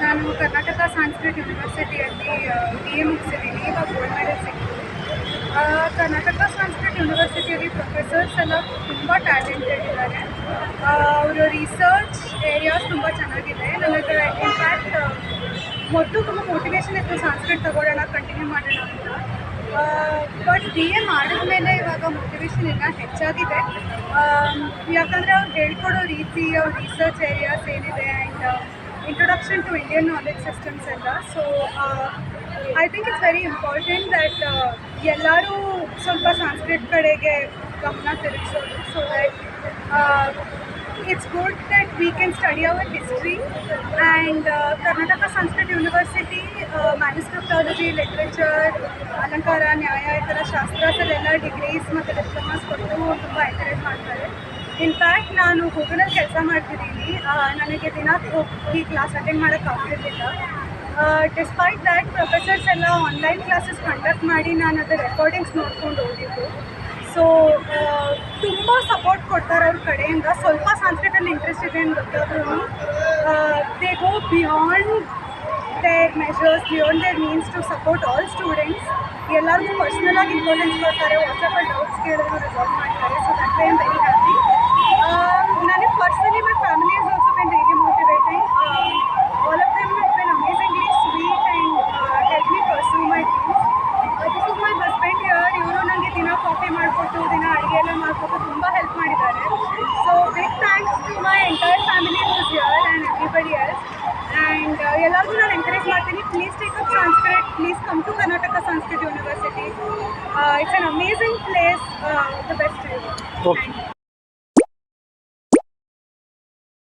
ನಾನು ಕರ್ನಾಟಕ ಸಂಸ್ಕೃತ್ ಯೂನಿವರ್ಸಿಟಿಯಲ್ಲಿ BA ಮುಗಿಸಿದ್ದೀನಿ. ಇವಾಗ gold medal ಸಿಕ್ಕಿತು. ಕರ್ನಾಟಕ ಸಂಸ್ಕೃತ್ ಯೂನಿವರ್ಸಿಟಿಯಲ್ಲಿ ಪ್ರೊಫೆಸರ್ಸ್ ಎಲ್ಲ ತುಂಬ ಟ್ಯಾಲೆಂಟೆಡ್ ಇದ್ದಾರೆ. ಅವರ ರಿಸರ್ಚ್ ಏರಿಯಾಸ್ ತುಂಬ ಚೆನ್ನಾಗಿದೆ. ನನಗೆ ಇನ್ಫ್ಯಾಕ್ಟ್ ಮೊದಲು ತುಂಬ ಮೋಟಿವೇಶನ್ ಇತ್ತು ಸಂಸ್ಕೃತ್ ತಗೊಳ್ಳೋಣ, ಕಂಟಿನ್ಯೂ ಮಾಡೋಣ ಅಂತ. ಬಟ್ BA ಮಾಡಿದ್ಮೇಲೆ ಇವಾಗ ಮೋಟಿವೇಶನ್ ಇನ್ನೂ ಹೆಚ್ಚಾಗಿದೆ. ಯಾಕಂದರೆ ಅವ್ರು ಹೇಳ್ಕೊಡೋ ರೀತಿ, ಅವ್ರ ರಿಸರ್ಚ್ ಏರಿಯಾಸ್ ಏನಿದೆ and introduction to Indian knowledge systems ಎಲ್ಲ. So I think it's very important that ಎಲ್ಲರೂ ಸ್ವಲ್ಪ ಸಂಸ್ಕೃತ್ ಕಡೆಗೆ ಗಮನ ತಿರುಗಿಸೋದು. So that it's good that we can study our history, and Karnataka Sanskrit University manuscriptology, literature, alankara, ನ್ಯಾಯ ಈ ಥರ ಶಾಸ್ತ್ರದಲ್ಲೆಲ್ಲ ಡಿಗ್ರೀಸ್ ಮತ್ತು ಡಿಪ್ಲೊಮಾಸ್ ಕೊಟ್ಟು ತುಂಬ ಎನ್ಕರೇಜ್ ಮಾಡ್ತಾರೆ. ಇನ್ಫ್ಯಾಕ್ಟ್ ನಾನು ಗೂಗಲಲ್ಲಿ ಕೆಲಸ ಮಾಡ್ತಿದ್ದೀನಿ. ನನಗೆ ದಿನ ಹೋಗಿ ಕ್ಲಾಸ್ ಅಟೆಂಡ್ ಮಾಡೋಕ್ಕಾಗ್ತಿರ್ಲಿಲ್ಲ. ಡಿಸ್ಪೈಟ್ ದ್ಯಾಟ್ ಪ್ರೊಫೆಸರ್ಸ್ ಎಲ್ಲ ಆನ್ಲೈನ್ ಕ್ಲಾಸಸ್ ಕಂಡಕ್ಟ್ ಮಾಡಿ ನಾನು ಅದರ ರೆಕಾರ್ಡಿಂಗ್ಸ್ ನೋಡ್ಕೊಂಡು ಓದಿದ್ದು. ಸೊ ತುಂಬ ಸಪೋರ್ಟ್ ಕೊಡ್ತಾರೆ ಅವ್ರ ಕಡೆಯಿಂದ. ಸ್ವಲ್ಪ ಸಂಸ್ಕೃತದಲ್ಲಿ ಇಂಟ್ರೆಸ್ಟ್ ಇದೆ ಅಂತ ಗೊತ್ತಾದ್ರೂ they go beyond their measures, beyond their means to support all students. ಎಲ್ಲರಿಗೂ ಪರ್ಸ್ನಲಾಗಿ ಇಂಪಾರ್ಟೆನ್ಸ್ ಕೊಡ್ತಾರೆ. ವಾಟ್ಸಪ್ಪಲ್ಲಿ ಡೌಟ್ಸ್ ಕೇಳಿದ್ರು ರಿಸಾಲ್ವ್ ಮಾಡ್ತಾರೆ. So that way I am very happy. ನನಗೆ personally my family is also been really motivating. All of them have been amazingly sweet and help me pursue my dreams. This is my husband here. ಇವರು ನನಗೆ ದಿನ coffee ಮಾಡಿಕೊಟ್ಟು, ದಿನ ಅಡುಗೆ ಎಲ್ಲ ಮಾಡಿಕೊಟ್ಟು ತುಂಬ ಹೆಲ್ಪ್ ಮಾಡಿದ್ದಾರೆ. So big thanks to my entire family who's here and everybody else. And ಎಲ್ಲರಿಗೂ ನಾನು ಎಂಕರೇಜ್ ಮಾಡ್ತೀನಿ, please take up Sanskrit, please come to Karnataka Sanskrit university. It's an amazing place, the best. Thank you.